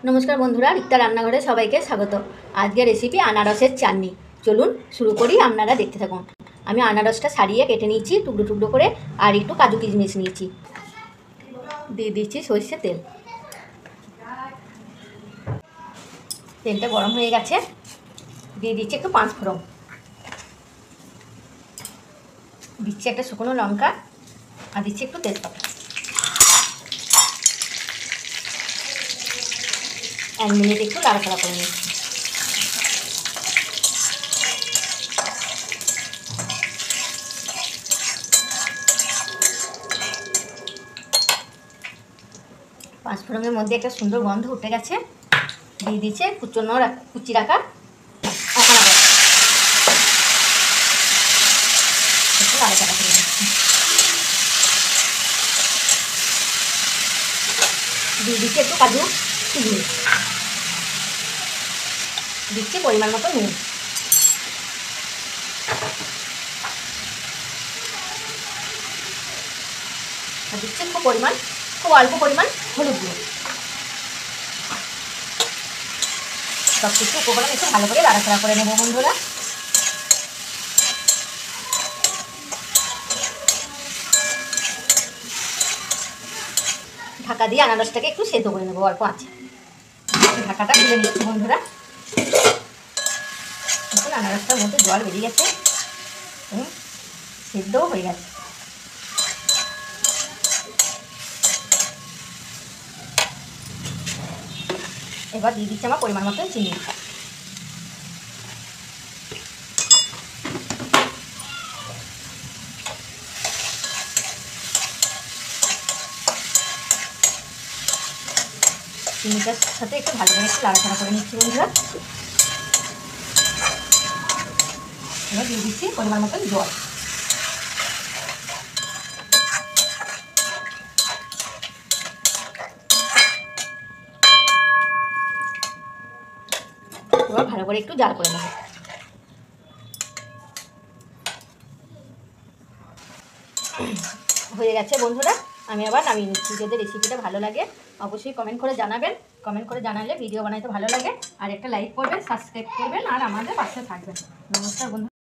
নমস্কার বন্ধুরা, রিক্তা রান্নাঘরে সবাইকে স্বাগত। আজকে রেসিপি আনারসের চাটনি। চলুন শুরু করি, আপনারা দেখতে থাকুন। আমি আনারসটা ছাড়িয়ে কেটে নিয়েছি টুকরো টুকরো করে, আর একটু কাজু কিশমিশ নিয়েছি। দিয়ে দিচ্ছি সরষের তেল। তেলটা গরম হয়ে গেছে, দিয়ে দিচ্ছি একটু পাঁচ ফোড়ন, দিচ্ছি একটা শুকনো লঙ্কা, আর দিচ্ছি একটু তেজপাতা। 1 মিনিট একটু নাড়াচাড়া করে নিচ্ছি। পাঁচফোড়নের মধ্যে একটা সুন্দর গন্ধ উঠে গেছে, দিয়ে দিচ্ছে কুচি রাখা আনারস। একটু নাড়াচাড়া করে নিচ্ছি। দিয়ে দিচ্ছি একটু কাজু কিশমিশ, দিচ্ছি পরিমাণ মতো নুন, আর দিচ্ছি খুব অল্প পরিমাণ হলুদ গুঁড়ো। সব কিছু উপকরণ একটু ভালো করে নাড়াচাড়া করে নেব বন্ধুরা। ঢাকা দিয়ে আনারসটাকে একটু সেদ্ধ করে নেবো অল্প আছে। ঢাকাটা খুলে নিচ্ছি বন্ধুরা। দেখুন আনারসটার মধ্যে জল বেরিয়ে গেছে, সেদ্ধও হয়ে গেছে। এবার দিয়ে দিচ্ছি আমার পরিমাণ মতো চিনি। চিনিটার সাথে একটু ভালো করে একটু নাড়াচাড়া করে নিচ্ছি বন্ধুরা। এবার দিয়ে দিচ্ছি পরিমাণ মতো জল। এবার ভালো করে একটু জাল করে নেব। হয়ে গেছে বন্ধুরা, আমি আবার নামিয়ে নিচ্ছি। যদি রেসিপিটা ভালো লাগে অবশ্যই কমেন্ট করে জানাবেন। কমেন্ট করে জানালে ভিডিও বানাইতে ভালো লাগে। আর একটা লাইক করবেন, সাবস্ক্রাইব করবেন, আর আমাদের পাশে থাকবেন। নমস্কার বন্ধু।